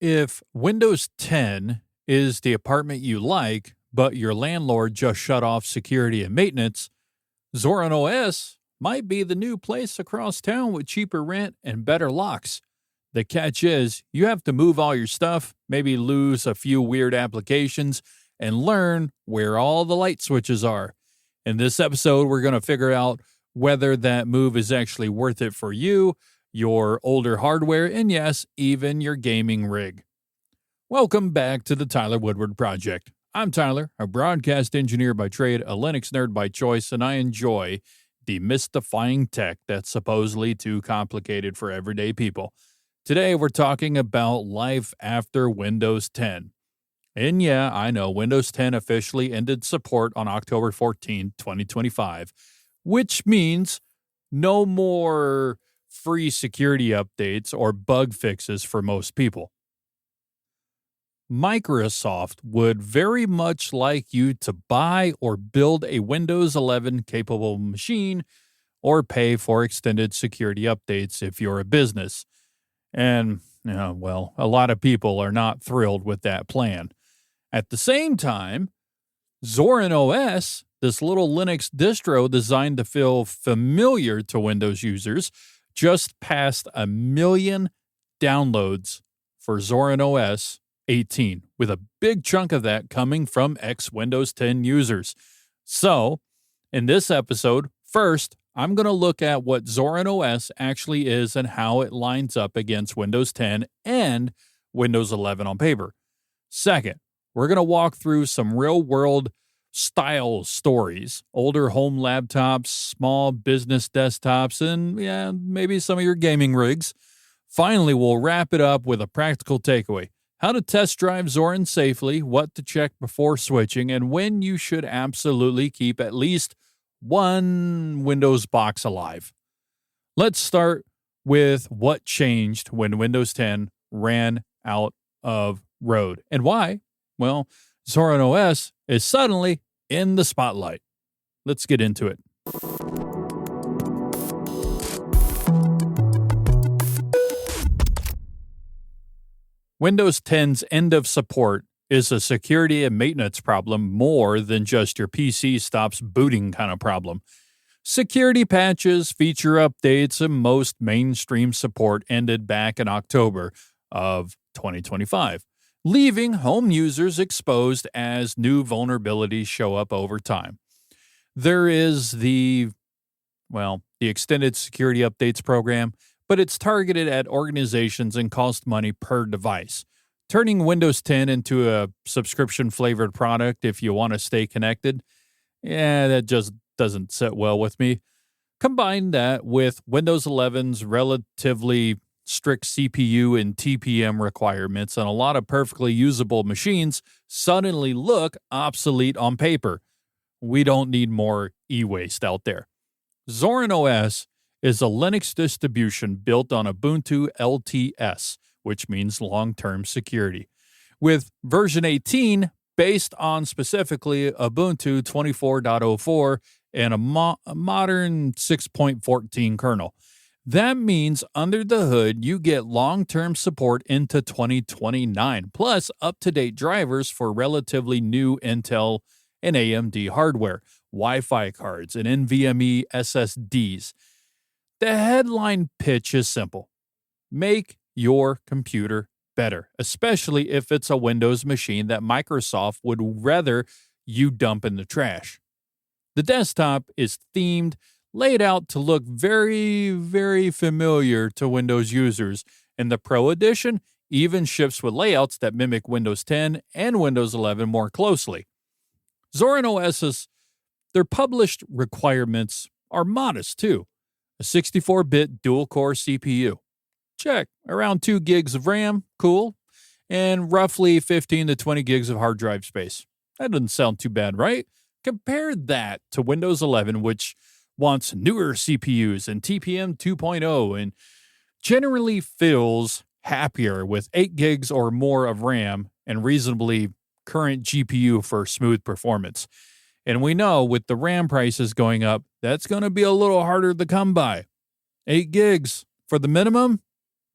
If Windows 10 is the apartment you like, but your landlord just shut off security and maintenance, Zorin OS might be the new place across town with cheaper rent and better locks. The catch is, you have to move all your stuff, maybe lose a few weird applications, and learn where all the light switches are. In this episode, we're going to figure out whether that move is actually worth it for you, your older hardware, and yes, even your gaming rig. Welcome back to the Tyler Woodward Project. I'm Tyler, a broadcast engineer by trade, a Linux nerd by choice, and I enjoy demystifying tech that's supposedly too complicated for everyday people. Today, we're talking about life after Windows 10. And yeah, I know Windows 10 officially ended support on October 14, 2025, which means no more free security updates or bug fixes for most people. Microsoft would very much like you to buy or build a Windows 11 capable machine or pay for extended security updates if you're a business. And, a lot of people are not thrilled with that plan. At the same time, Zorin OS, this little Linux distro designed to feel familiar to Windows users, just passed 1 million downloads for Zorin OS 18, with a big chunk of that coming from ex-Windows 10 users. So, in this episode, first, I'm going to look at what Zorin OS actually is and how it lines up against Windows 10 and Windows 11 on paper. Second, we're going to walk through some real-world style stories, older home laptops, small business desktops, and maybe some of your gaming rigs. Finally, we'll wrap it up with a practical takeaway: how to test drive Zorin safely, what to check before switching, and when you should absolutely keep at least one Windows box alive. Let's start with what changed when Windows 10 ran out of road and why. Well, Zorin OS is suddenly in the spotlight. Let's get into it. Windows 10's end of support is a security and maintenance problem more than just your PC stops booting kind of problem. Security patches, feature updates, and most mainstream support ended back in October of 2025. Leaving home users exposed as new vulnerabilities show up over time. There is the extended security updates program, but it's targeted at organizations and costs money per device. Turning Windows 10 into a subscription-flavored product if you want to stay connected, that just doesn't sit well with me. Combine that with Windows 11's relatively strict CPU and TPM requirements, and a lot of perfectly usable machines suddenly look obsolete on paper. We don't need more e-waste out there. Zorin OS is a Linux distribution built on Ubuntu LTS, which means long-term security, with version 18 based on specifically Ubuntu 24.04 and a modern 6.14 kernel. That means under the hood, you get long-term support into 2029, plus up-to-date drivers for relatively new Intel and AMD hardware, Wi-Fi cards, and NVMe SSDs. The headline pitch is simple: make your computer better, especially if it's a Windows machine that Microsoft would rather you dump in the trash. The desktop is themed, laid out to look very, very familiar to Windows users, and the Pro Edition even ships with layouts that mimic Windows 10 and Windows 11 more closely. Zorin OS's, their published requirements are modest too. A 64-bit dual-core CPU. Check. Around 2 gigs of RAM. Cool. And roughly 15 to 20 gigs of hard drive space. That doesn't sound too bad, right? Compare that to Windows 11, which wants newer CPUs and TPM 2.0 and generally feels happier with 8 gigs or more of RAM and reasonably current GPU for smooth performance. And we know with the RAM prices going up, that's going to be a little harder to come by. 8 gigs for the minimum?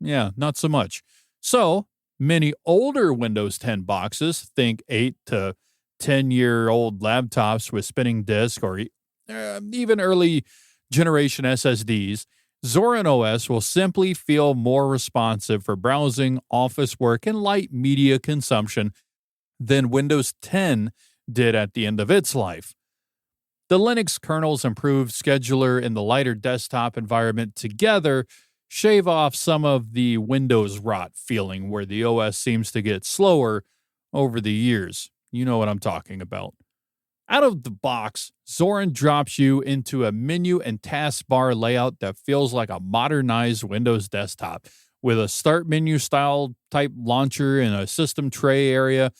Yeah, not so much. So Many older Windows 10 boxes, think 8 to 10-year-old laptops with spinning disk or even early generation SSDs, Zorin OS will simply feel more responsive for browsing, office work, and light media consumption than Windows 10 did at the end of its life. The Linux kernel's improved scheduler and the lighter desktop environment together shave off some of the Windows rot feeling where the OS seems to get slower over the years. You know what I'm talking about. Out of the box, Zorin drops you into a menu and taskbar layout that feels like a modernized Windows desktop, with a start menu style type launcher and a system tray area.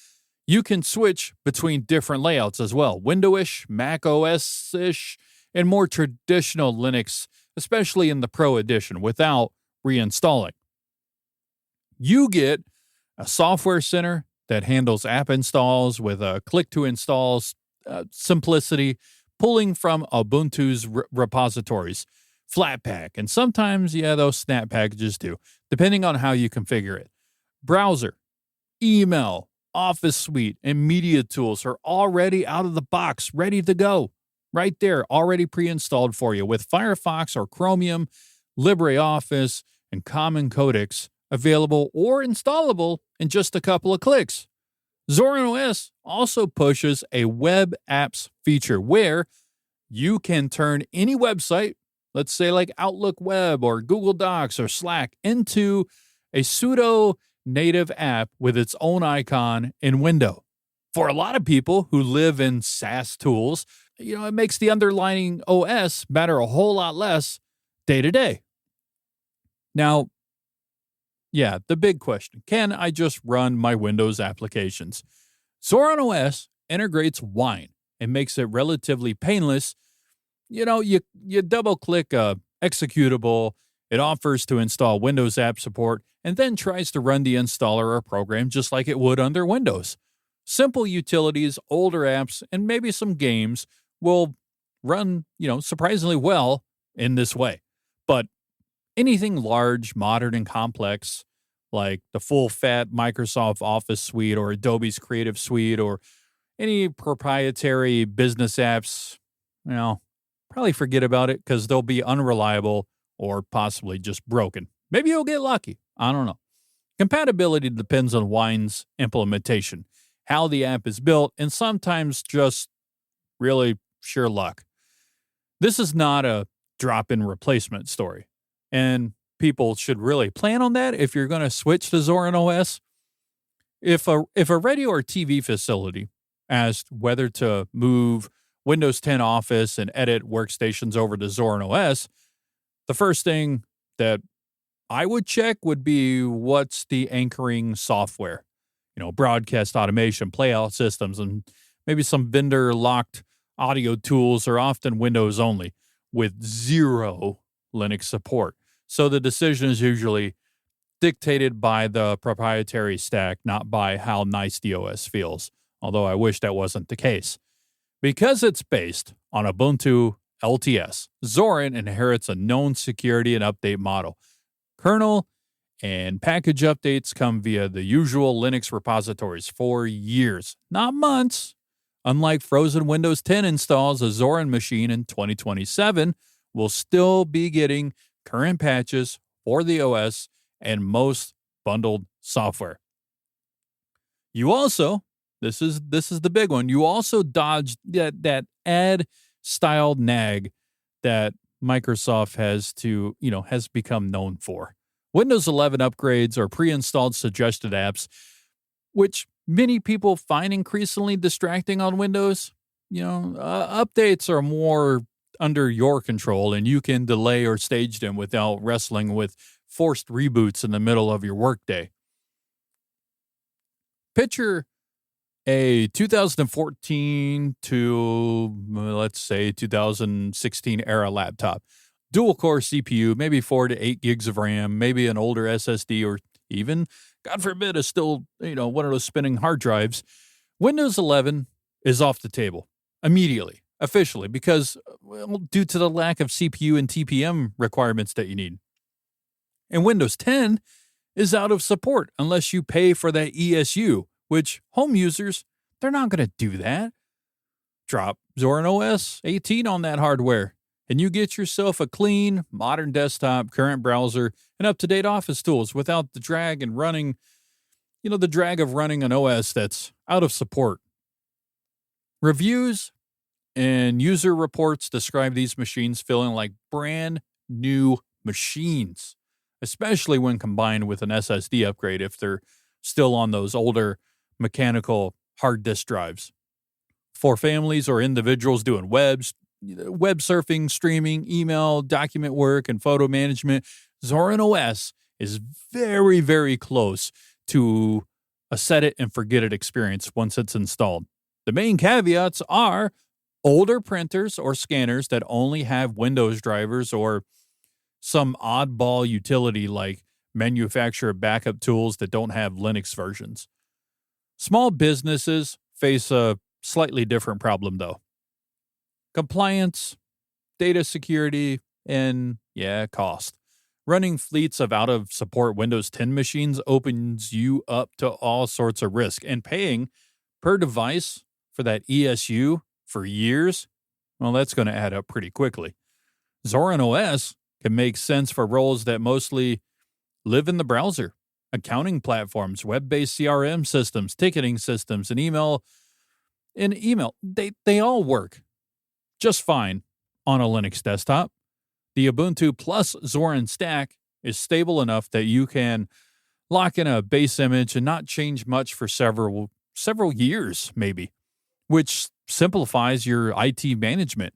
You can switch between different layouts as well, Windows-ish, Mac OS-ish, and more traditional Linux, especially in the Pro Edition, without reinstalling. You get a software center that handles app installs with a click-to-install simplicity, pulling from Ubuntu's repositories, Flatpak, and sometimes, those snap packages too, depending on how you configure it. Browser, email, Office Suite, and media tools are already out of the box, ready to go. Right there, already pre-installed for you with Firefox or Chromium, LibreOffice, and Common Codecs available or installable in just a couple of clicks. Zorin OS also pushes a web apps feature where you can turn any website, let's say like Outlook Web or Google Docs or Slack, into a pseudo-native app with its own icon in window. For a lot of people who live in SaaS tools, it makes the underlying OS matter a whole lot less day to day. Now, the big question, can I just run my Windows applications? Zorin OS integrates Wine and makes it relatively painless. You double-click a executable it offers to install Windows app support and then tries to run the installer or program just like it would under Windows. Simple utilities, older apps, and maybe some games will run, surprisingly well in this way. But anything large, modern, and complex, like the full-fat Microsoft Office suite or Adobe's Creative Suite or any proprietary business apps, probably forget about it because they'll be unreliable or possibly just broken. Maybe you'll get lucky. I don't know. Compatibility depends on Wine's implementation, how the app is built, and sometimes just really sheer luck. This is not a drop-in replacement story, and people should really plan on that if you're going to switch to Zorin OS. If a radio or TV facility asked whether to move Windows 10 Office and edit workstations over to Zorin OS, the first thing that I would check would be what's the anchoring software. Broadcast automation, playout systems, and maybe some vendor-locked audio tools are often Windows only with zero Linux support. So the decision is usually dictated by the proprietary stack, not by how nice the OS feels, although I wish that wasn't the case. Because it's based on Ubuntu LTS, Zorin inherits a known security and update model. Kernel and package updates come via the usual Linux repositories for years, not months. Unlike frozen Windows 10 installs, a Zorin machine in 2027 will still be getting current patches for the OS and most bundled software. You also, this is the big one, you also dodged that ad-styled nag that Microsoft has become known for. Windows 11 upgrades or pre-installed suggested apps, which many people find increasingly distracting on Windows. Updates are more under your control, and you can delay or stage them without wrestling with forced reboots in the middle of your workday. Picture a 2014 to, let's say, 2016 era laptop. Dual-core CPU, maybe 4 to 8 gigs of RAM, maybe an older SSD, or even, God forbid, is still, one of those spinning hard drives. Windows 11 is off the table immediately, officially, because, due to the lack of CPU and TPM requirements that you need. And Windows 10 is out of support unless you pay for that ESU, which home users, they're not going to do that. Drop Zorin OS 18 on that hardware, and you get yourself a clean, modern desktop, current browser, and up-to-date office tools without the drag of running an OS that's out of support. Reviews and user reports describe these machines feeling like brand new machines, especially when combined with an SSD upgrade if they're still on those older mechanical hard disk drives. For families or individuals doing web surfing, streaming, email, document work, and photo management, Zorin OS is very, very close to a set it and forget it experience once it's installed. The main caveats are older printers or scanners that only have Windows drivers or some oddball utility like manufacturer backup tools that don't have Linux versions. Small businesses face a slightly different problem, though. Compliance, data security, and, cost. Running fleets of out-of-support Windows 10 machines opens you up to all sorts of risk, and paying per device for that ESU for years, well, that's going to add up pretty quickly. Zorin OS can make sense for roles that mostly live in the browser, accounting platforms, web-based CRM systems, ticketing systems, and email. They all work just fine on a Linux desktop. The Ubuntu plus Zorin stack is stable enough that you can lock in a base image and not change much for several years, maybe, which simplifies your IT management.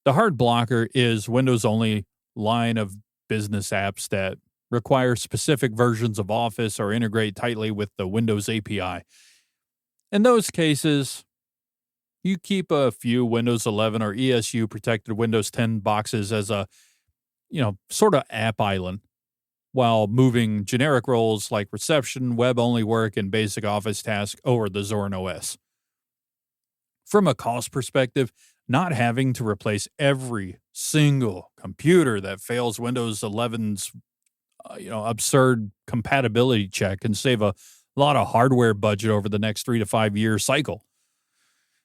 The hard blocker is Windows-only line of business apps that require specific versions of Office or integrate tightly with the Windows API. In those cases, you keep a few Windows 11 or ESU protected Windows 10 boxes as a, sort of app island, while moving generic roles like reception, web-only work, and basic Office tasks over the Zorin OS. From a cost perspective, not having to replace every single computer that fails Windows 11's absurd compatibility check can save a lot of hardware budget over the next 3 to 5 year cycle.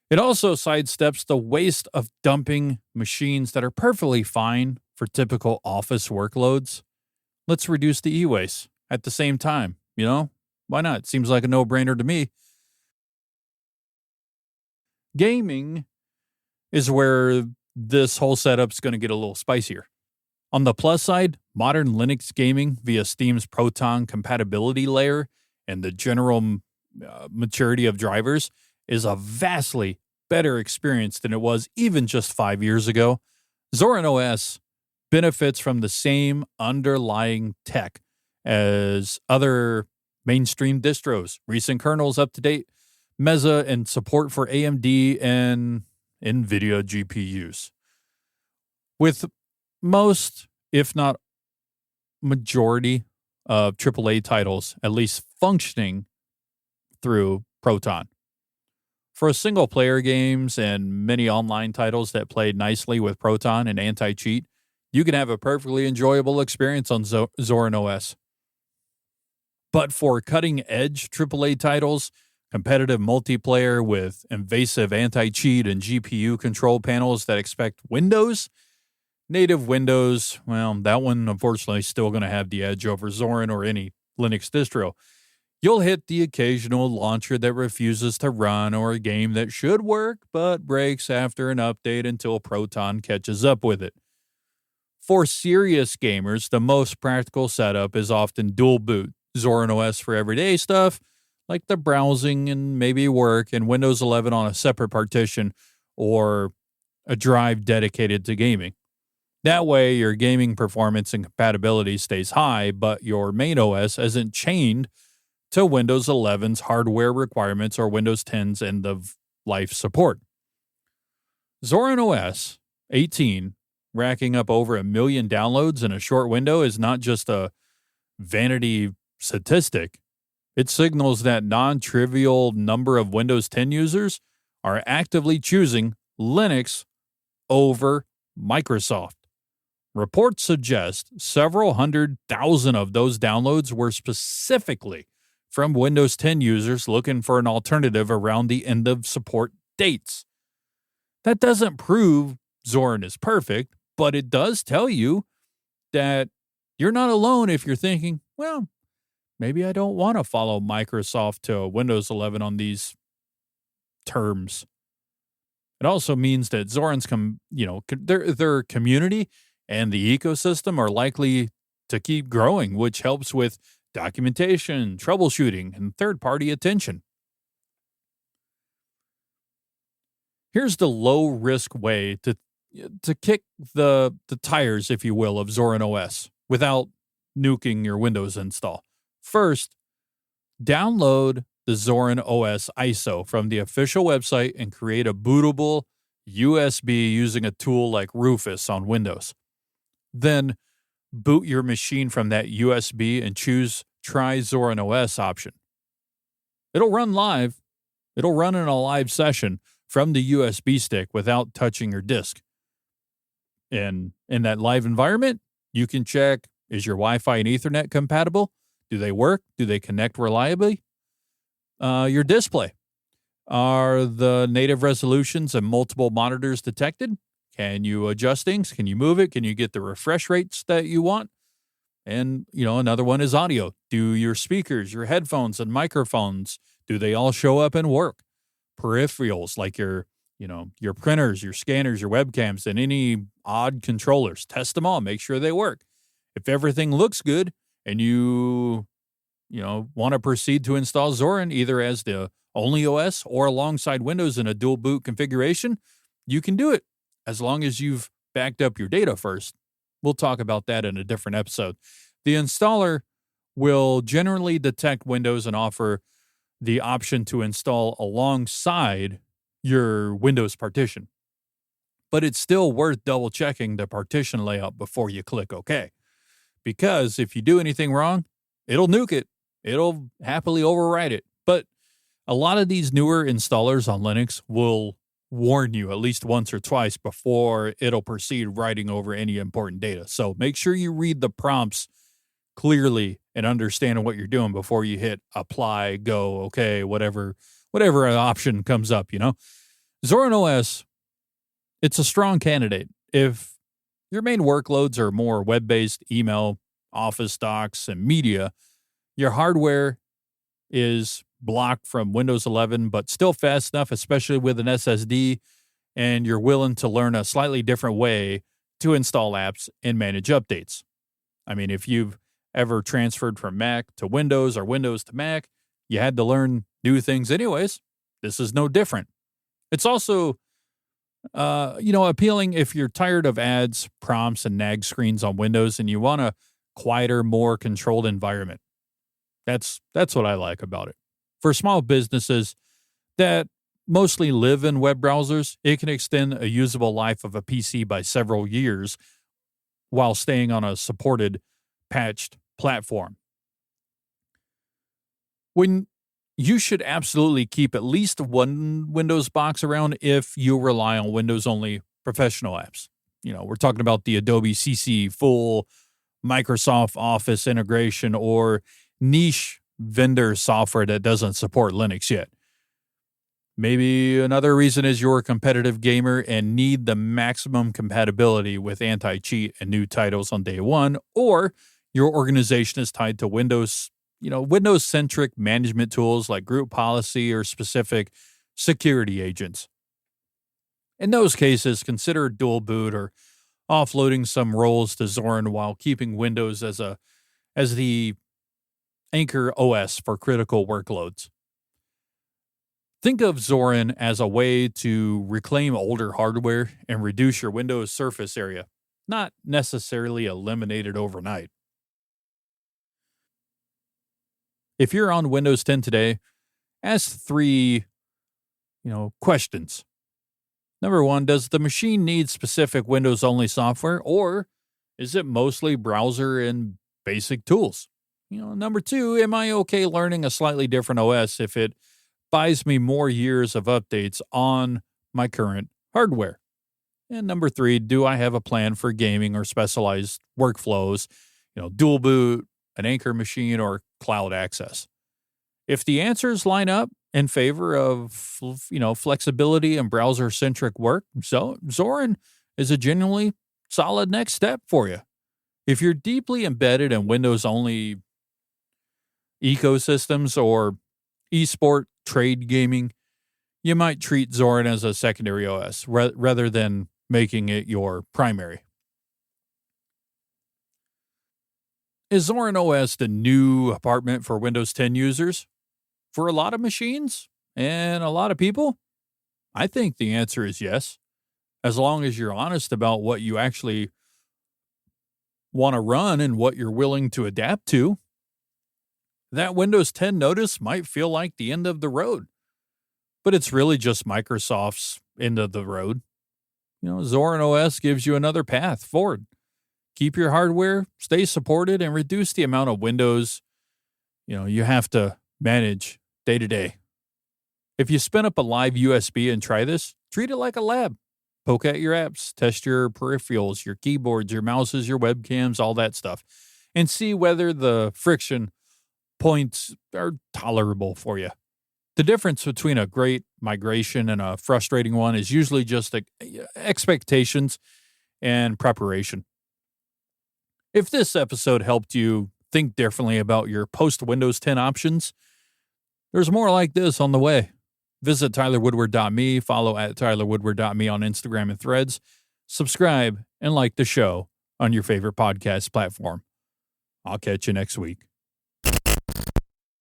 It also sidesteps the waste of dumping machines that are perfectly fine for typical office workloads. Let's reduce the e-waste at the same time, Why not? Seems like a no-brainer to me. Gaming is where this whole setup's going to get a little spicier. On the plus side, modern Linux gaming via Steam's Proton compatibility layer and the general maturity of drivers is a vastly better experience than it was even just 5 years ago. Zorin OS benefits from the same underlying tech as other mainstream distros, recent kernels, up-to-date Mesa, and support for AMD and NVIDIA GPUs. With most, if not majority, of AAA titles at least functioning through Proton. For single-player games and many online titles that play nicely with Proton and anti-cheat, you can have a perfectly enjoyable experience on Zorin OS. But for cutting-edge AAA titles, competitive multiplayer with invasive anti-cheat and GPU control panels that expect native Windows, well, that one unfortunately is still going to have the edge over Zorin or any Linux distro. You'll hit the occasional launcher that refuses to run or a game that should work but breaks after an update until Proton catches up with it. For serious gamers, the most practical setup is often dual boot, Zorin OS for everyday stuff, like the browsing and maybe work, and Windows 11 on a separate partition or a drive dedicated to gaming. That way, your gaming performance and compatibility stays high, but your main OS isn't chained to Windows 11's hardware requirements or Windows 10's end-of-life support. Zorin OS 18, racking up over 1 million downloads in a short window, is not just a vanity statistic. It signals that non-trivial number of Windows 10 users are actively choosing Linux over Microsoft. Reports suggest several 100,000 of those downloads were specifically from Windows 10 users looking for an alternative around the end of support dates. That doesn't prove Zorin is perfect, but it does tell you that you're not alone if you're thinking, well, maybe I don't want to follow Microsoft to Windows 11 on these terms. It also means that Zorin's their community and the ecosystem are likely to keep growing, which helps with documentation, troubleshooting, and third-party attention. Here's the low-risk way to kick the tires, if you will, of Zorin OS without nuking your Windows install. First, download the Zorin OS ISO from the official website and create a bootable USB using a tool like Rufus on Windows. Then boot your machine from that USB and choose Try Zorin OS option. It'll run live. It'll run in a live session from the USB stick without touching your disk. And in that live environment, you can check, is your Wi-Fi and Ethernet compatible? Do they work? Do they connect reliably? Your display. Are the native resolutions and multiple monitors detected? Can you adjust things? Can you move it? Can you get the refresh rates that you want? And, another one is audio. Do your speakers, your headphones and microphones, do they all show up and work? Peripherals like your printers, your scanners, your webcams, and any odd controllers. Test them all. Make sure they work. If everything looks good and you want to proceed to install Zorin either as the only OS or alongside Windows in a dual boot configuration, you can do it as long as you've backed up your data first. We'll talk about that in a different episode. The installer will generally detect Windows and offer the option to install alongside your Windows partition. But it's still worth double checking the partition layout before you click OK. Because if you do anything wrong, it'll nuke it. It'll happily overwrite it. But a lot of these newer installers on Linux will warn you at least once or twice before it'll proceed writing over any important data. So make sure you read the prompts clearly and understand what you're doing before you hit apply, go, okay, whatever option comes up, Zorin OS, it's a strong candidate. If your main workloads are more web-based, email, Office docs, and media, your hardware is blocked from Windows 11, but still fast enough, especially with an SSD, and you're willing to learn a slightly different way to install apps and manage updates. I mean, if you've ever transferred from Mac to Windows or Windows to Mac, you had to learn new things anyways. This is no different. It's also, appealing if you're tired of ads, prompts, and nag screens on Windows and you want a quieter, more controlled environment. That's what I like about it. For small businesses that mostly live in web browsers, it can extend a usable life of a PC by several years while staying on a supported, patched platform. When you should absolutely keep at least one Windows box around if you rely on Windows-only professional apps. We're talking about the Adobe CC full Microsoft Office integration or niche vendor software that doesn't support Linux yet. Maybe another reason is you're a competitive gamer and need the maximum compatibility with anti-cheat and new titles on day one, or your organization is tied to Windows, Windows-centric management tools like group policy or specific security agents. In those cases, consider dual boot or offloading some roles to Zorin while keeping Windows as the anchor OS for critical workloads. Think of Zorin as a way to reclaim older hardware and reduce your Windows surface area, not necessarily eliminate it overnight. If you're on Windows 10 today, ask 3, questions. Number 1, does the machine need specific Windows-only software, or is it mostly browser and basic tools? Number 2, am I okay learning a slightly different OS if it buys me more years of updates on my current hardware? And number 3, do I have a plan for gaming or specialized workflows, dual boot, an Anchor machine, or cloud access? If the answers line up in favor of, flexibility and browser-centric work, so Zorin is a genuinely solid next step for you. If you're deeply embedded in Windows-only ecosystems or esport trade gaming, you might treat Zorin as a secondary OS rather than making it your primary. Is Zorin OS the new apartment for Windows 10 users? For a lot of machines and a lot of people, I think the answer is yes, as long as you're honest about what you actually want to run and what you're willing to adapt to. That Windows 10 notice might feel like the end of the road, but it's really just Microsoft's end of the road. Zorin OS gives you another path forward. Keep your hardware, stay supported, and reduce the amount of Windows, you have to manage day to day. If you spin up a live USB and try this, treat it like a lab. Poke at your apps, test your peripherals, your keyboards, your mouses, your webcams, all that stuff, and see whether the friction points are tolerable for you. The difference between a great migration and a frustrating one is usually just expectations and preparation. If this episode helped you think differently about your post-Windows 10 options, there's more like this on the way. Visit tylerwoodward.me, follow at tylerwoodward.me on Instagram and Threads, subscribe, and like the show on your favorite podcast platform. I'll catch you next week.